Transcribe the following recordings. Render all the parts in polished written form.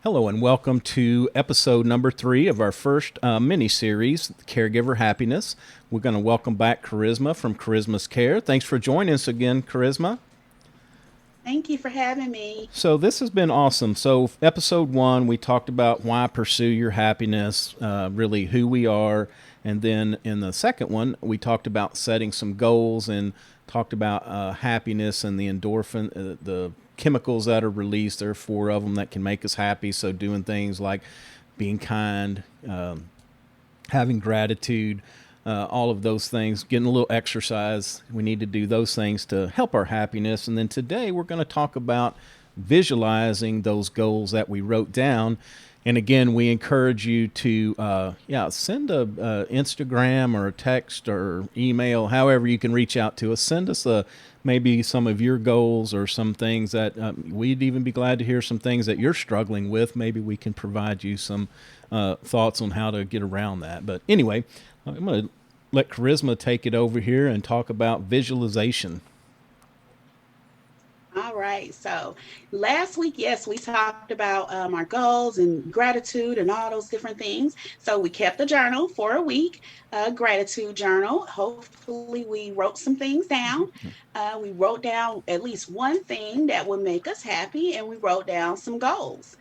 Hello and welcome to episode number 3 of our first mini-series, Caregiver Happiness. We're going to welcome back Charisma from Charisma's Care. Thanks for joining us again, Charisma. Thank you for having me. So this has been awesome. So episode 1, we talked about why pursue your happiness, really who we are. And then in the second one, we talked about setting some goals and talked about happiness and the endorphin, the chemicals that are released. There are 4 of them that can make us happy. So doing things like being kind, having gratitude, all of those things, getting a little exercise. We need to do those things to help our happiness. And then today we're going to talk about visualizing those goals that we wrote down. And again, we encourage you to, send a Instagram or a text or email, however you can reach out to us. Send us maybe some of your goals or some things that we'd even be glad to hear some things that you're struggling with. Maybe we can provide you some thoughts on how to get around that. But anyway, I'm going to let Charisma take it over here and talk about visualization. All right. So last week, yes, we talked about our goals and gratitude and all those different things. So we kept a journal for a week, a gratitude journal. Hopefully, we wrote some things down. We wrote down at least one thing that would make us happy, and we wrote down some goals.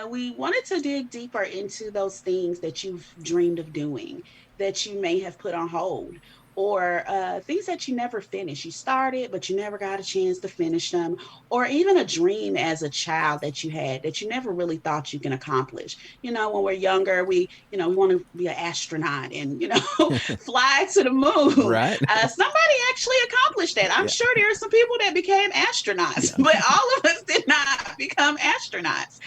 We wanted to dig deeper into those things that you've dreamed of doing, that you may have put on hold, or things that you never finished. You started, but you never got a chance to finish them, or even a dream as a child that you had that you never really thought you can accomplish. When we're younger, we want to be an astronaut and, fly to the moon. Right. Somebody actually accomplished that. I'm sure there are some people that became astronauts, but all of us did not become astronauts.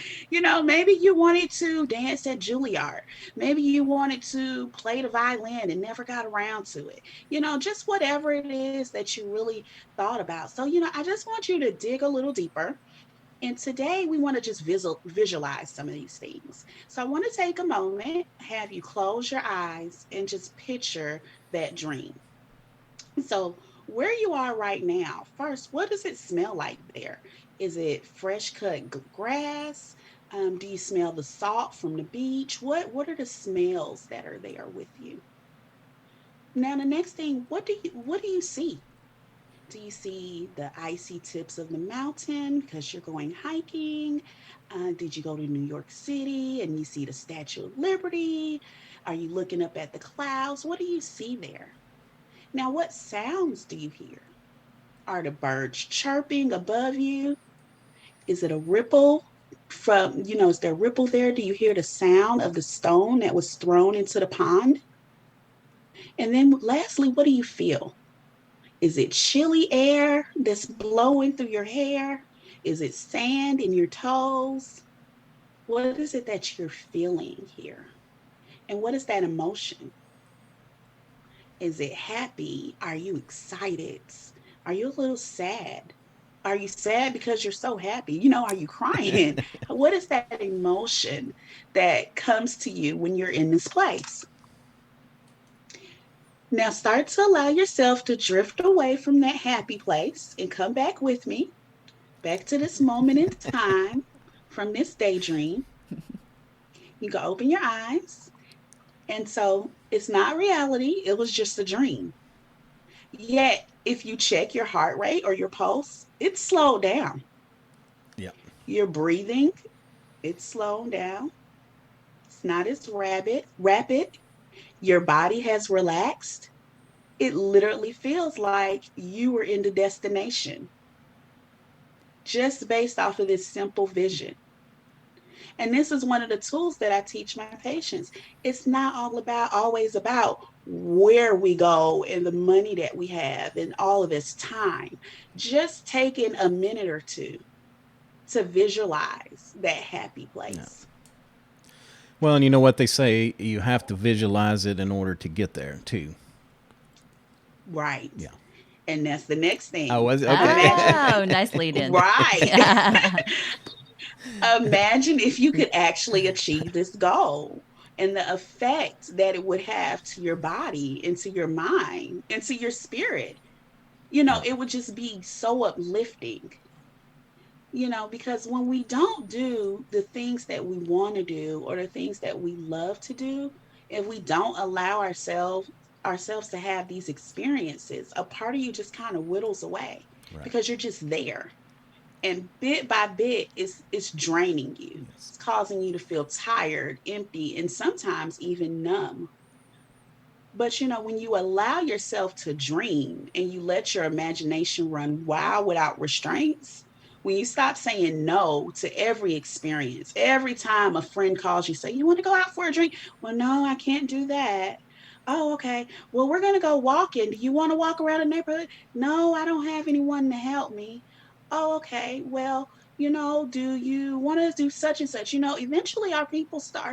Maybe you wanted to dance at Juilliard. Maybe you wanted to play the violin and never got around to it. Just whatever it is that you really thought about. So, I just want you to dig a little deeper. And today we want to just visualize some of these things. So I want to take a moment, have you close your eyes and just picture that dream. So where you are right now, first, what does it smell like there? Is it fresh cut grass? Do you smell the salt from the beach? What are the smells that are there with you? Now, the next thing, what do you see? Do you see the icy tips of the mountain because you're going hiking? Did you go to New York City and you see the Statue of Liberty? Are you looking up at the clouds? What do you see there? Now, what sounds do you hear? Are the birds chirping above you? Is it a ripple is there a ripple there? Do you hear the sound of the stone that was thrown into the pond? And then lastly, what do you feel? Is it chilly air that's blowing through your hair? Is it sand in your toes? What is it that you're feeling here? And what is that emotion? Is it happy? Are you excited? Are you a little sad? Are you sad because you're so happy? Are you crying? What is that emotion that comes to you when you're in this place? Now start to allow yourself to drift away from that happy place and come back with me, back to this moment in time from this daydream. You can open your eyes. And so it's not reality, it was just a dream. Yet, if you check your heart rate or your pulse, it's slowed down. Yeah. Your breathing, it's slowed down. It's not as rapid. Your body has relaxed. It literally feels like you were in the destination just based off of this simple vision. And this is one of the tools that I teach my patients. It's not always about where we go and the money that we have and all of this time. Just taking a minute or two to visualize that happy place. Well, and you know what they say, you have to visualize it in order to get there, too. Right. Yeah. And that's the next thing. Oh, was it? Oh, Okay. nice lead in. Right. Imagine if you could actually achieve this goal and the effect that it would have to your body and to your mind and to your spirit. It would just be so uplifting. Because when we don't do the things that we want to do or the things that we love to do, if we don't allow ourselves to have these experiences, a part of you just kind of whittles away Right. because you're just there. And bit by bit, it's draining you. Yes. It's causing you to feel tired, empty, and sometimes even numb. But when you allow yourself to dream and you let your imagination run wild without restraints, when you stop saying no to every experience, every time a friend calls you, say, "You want to go out for a drink?" "Well, no, I can't do that." "Oh, okay. Well, we're going to go walking. Do you want to walk around the neighborhood?" "No, I don't have anyone to help me." "Oh, okay. Well, do you want to do such and such?" Eventually our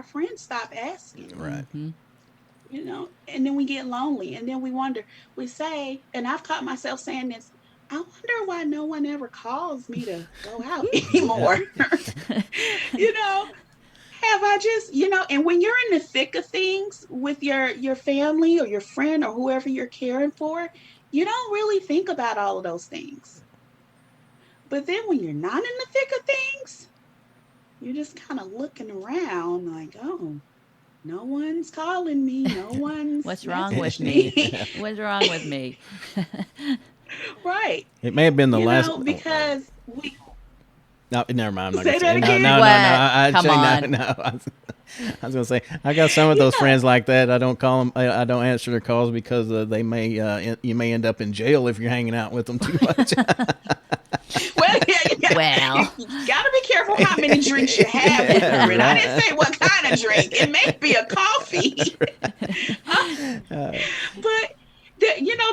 friends stop asking, Right. Mm-hmm. and then we get lonely and then we wonder, we say, and I've caught myself saying this, "I wonder why no one ever calls me to go out Yeah. anymore." you know, have I just, and when you're in the thick of things with your family or your friend or whoever you're caring for, you don't really think about all of those things. But then when you're not in the thick of things, you're just kind of looking around like, "Oh, no one's calling me, no one's What's wrong with messaged me? me." What's wrong with me? Right. It may have been the last. Oh, Because we no, never mind. I'm not gonna say say. that No, again. no, no, no. What? I'd Come say on. no, no. I was gonna say I got some of those Yeah. friends like that. I don't call them. I don't answer their calls because they may. You may end up in jail if you're hanging out with them too much. Well, yeah, Well, you gotta be careful how many drinks you have with a Yeah, friend. I didn't right. say what kind of drink. It may be a coffee. But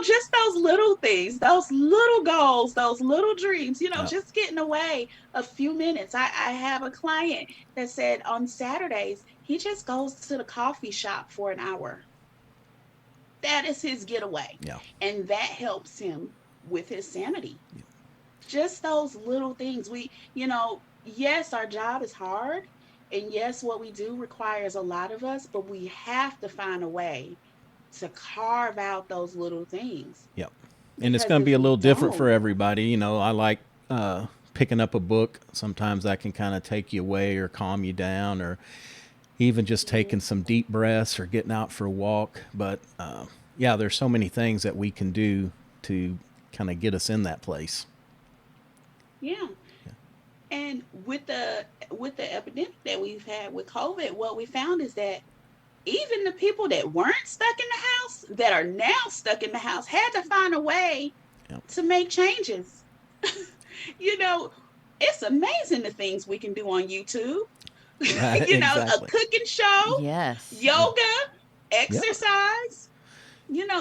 just those little things, those little goals, those little dreams, Oh, just getting away a few minutes. I have a client that said on Saturdays, he just goes to the coffee shop for an hour. That is his getaway. yeah. And that helps him with his sanity. Just those little things. Yes, our job is hard. And yes, what we do requires a lot of us, but we have to find a way to carve out those little things. Yep. And it's Because going to be if a we little different for don't, everybody. I like picking up a book. Sometimes that can kind of take you away or calm you down, or even just taking some deep breaths or getting out for a walk. But yeah, there's so many things that we can do to kind of get us in that place. yeah. And with the epidemic that we've had with COVID, what we found is that even the people that weren't stuck in the house, that are now stuck in the house, had to find a way Yep. to make changes. you know, it's amazing the things we can do on YouTube. Right. A Exactly. cooking show, yes. yoga, Yep. exercise,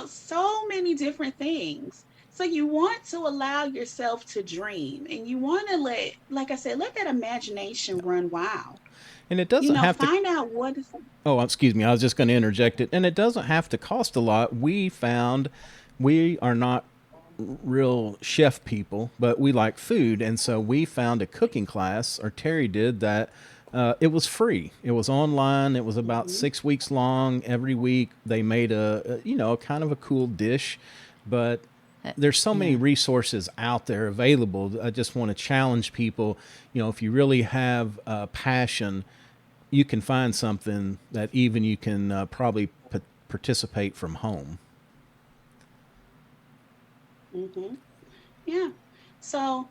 so many different things. So you want to allow yourself to dream and you want to like I said, let that imagination run wild. And it doesn't have to. Find out what is. Oh, excuse me. I was just going to interject it. And it doesn't have to cost a lot. We found we are not real chef people, but we like food. And so we found a cooking class, or Terry did, that it was free. It was online. It was about Mhm. 6 weeks long. Every week they made kind of a cool dish. But there's so many Yeah. resources out there available. I just want to challenge people. If you really have a passion, you can find something that even you can probably participate from home. Mhm. Yeah. So,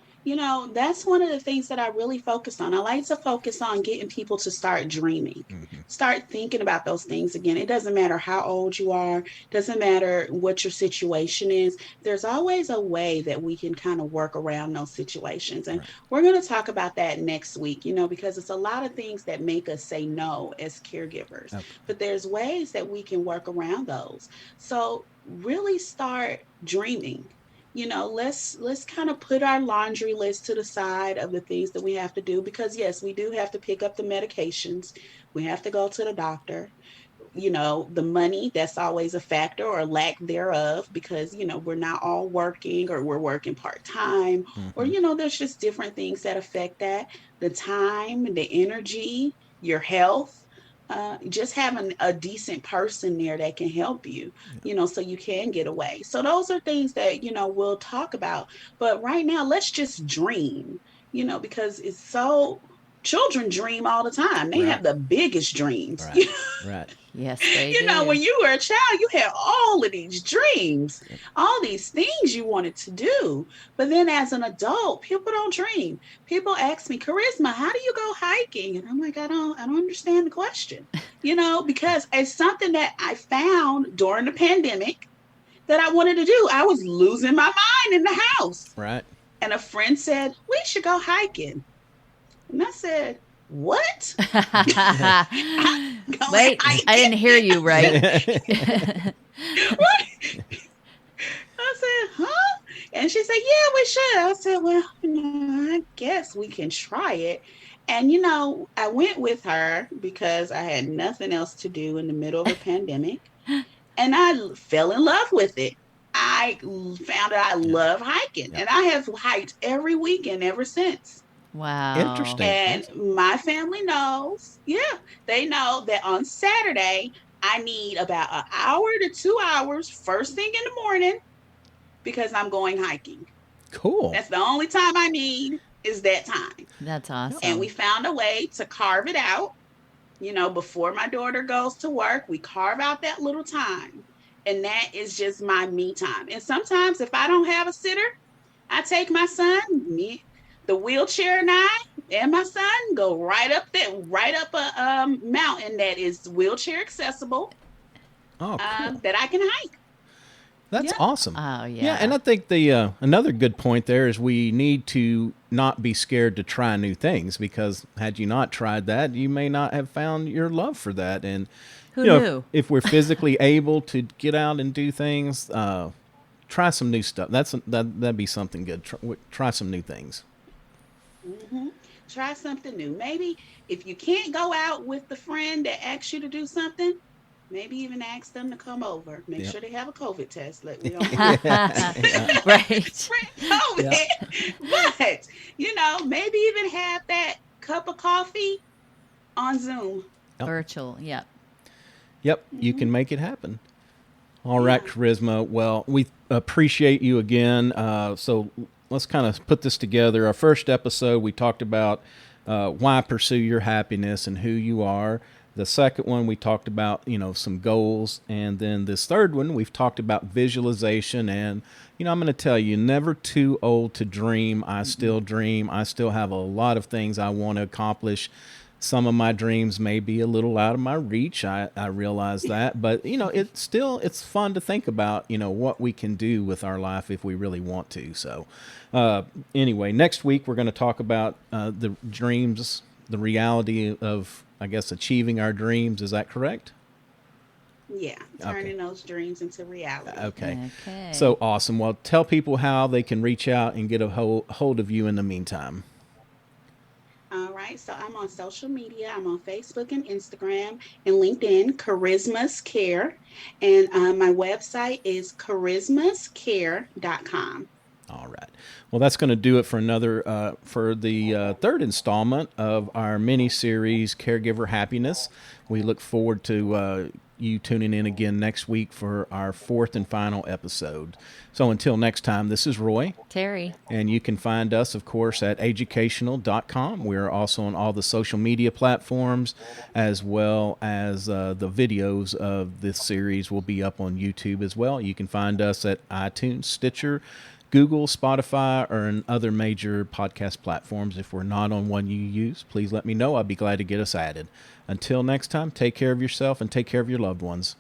that's one of the things that I really focus on. I like to focus on getting people to start dreaming, start thinking about those things again. It doesn't matter how old you are, doesn't matter what your situation is. There's always a way that we can kind of work around those situations. And Right. we're going to talk about that next week, because it's a lot of things that make us say no as caregivers, Okay. but there's ways that we can work around those. So, really start dreaming. Let's kind of put our laundry list to the side of the things that we have to do, because yes, we do have to pick up the medications, we have to go to the doctor. The money, that's always a factor or lack thereof, because we're not all working, or we're working part-time, or Hmm. there's just different things that affect that. The time, the energy, your health, just having a decent person there that can help you, so you can get away. So those are things that we'll talk about. But right now, let's just dream. because it's so, children dream all the time. They have the biggest dreams. Right. Right. Yes, they do. When you were a child, you had all of these dreams, all these things you wanted to do. But then as an adult, people don't dream. People ask me, Charisma, how do you go hiking? And I'm like, I don't understand the question, because it's something that I found during the pandemic that I wanted to do. I was losing my mind in the house. Right. And a friend said, we should go hiking. And I said, what? Wait, I didn't hear you right. What? I said, huh? And she said, yeah, we should. I said, well, I guess we can try it. And, I went with her because I had nothing else to do in the middle of a pandemic. And I fell in love with it. I found out I love hiking. And I have hiked every weekend ever since. Wow. Interesting. And my family knows, they know that on Saturday, I need about an hour to 2 hours first thing in the morning because I'm going hiking. Cool. That's the only time I need is that time. That's awesome. And we found a way to carve it out. Before my daughter goes to work, we carve out that little time. And that is just my me time. And sometimes if I don't have a sitter, I take my son, the wheelchair and my son go right up a mountain that is wheelchair accessible. Oh, cool. That I can hike. That's awesome. Oh, yeah. Yeah, and I think the another good point there is we need to not be scared to try new things, because had you not tried that, you may not have found your love for that. And Who knew? If we're physically able to get out and do things, try some new stuff. That'd be something good. Try some new things. Mm-hmm. Try something new. Maybe if you can't go out with the friend that asks you to do something, maybe even ask them to come over. Make sure they have a COVID test. Let me know. Right. COVID. But, maybe even have that cup of coffee on Zoom. Virtual. Yep. Yep. You can make it happen. All right, Charisma. Well, we appreciate you again. So let's kind of put this together. Our first episode, we talked about why pursue your happiness and who you are. The second one, we talked about, some goals. And then this third one, we've talked about visualization. And, I'm going to tell you, never too old to dream. I still dream. I still have a lot of things I want to accomplish. Some of my dreams may be a little out of my reach. I realize that, but it's fun to think about, what we can do with our life if we really want to. So, anyway, next week we're going to talk about the dreams, the reality of, I guess, achieving our dreams. Is that correct? Yeah, turning those dreams into reality. Okay. So awesome. Well, tell people how they can reach out and get a hold of you in the meantime. All right, so I'm on social media. I'm on Facebook and Instagram and LinkedIn, Charisma's Care. And my website is charismascare.com. All right. Well, that's going to do it for for the third installment of our mini-series, Caregiver Happiness. We look forward to you tuning in again next week for our fourth and final episode. So until next time, this is Roy. Terry. And you can find us, of course, at AGEUcational.com. We're also on all the social media platforms, as well as the videos of this series will be up on YouTube as well. You can find us at iTunes, Stitcher, Google, Spotify, or in other major podcast platforms. If we're not on one you use, please let me know. I'd be glad to get us added. Until next time, take care of yourself and take care of your loved ones.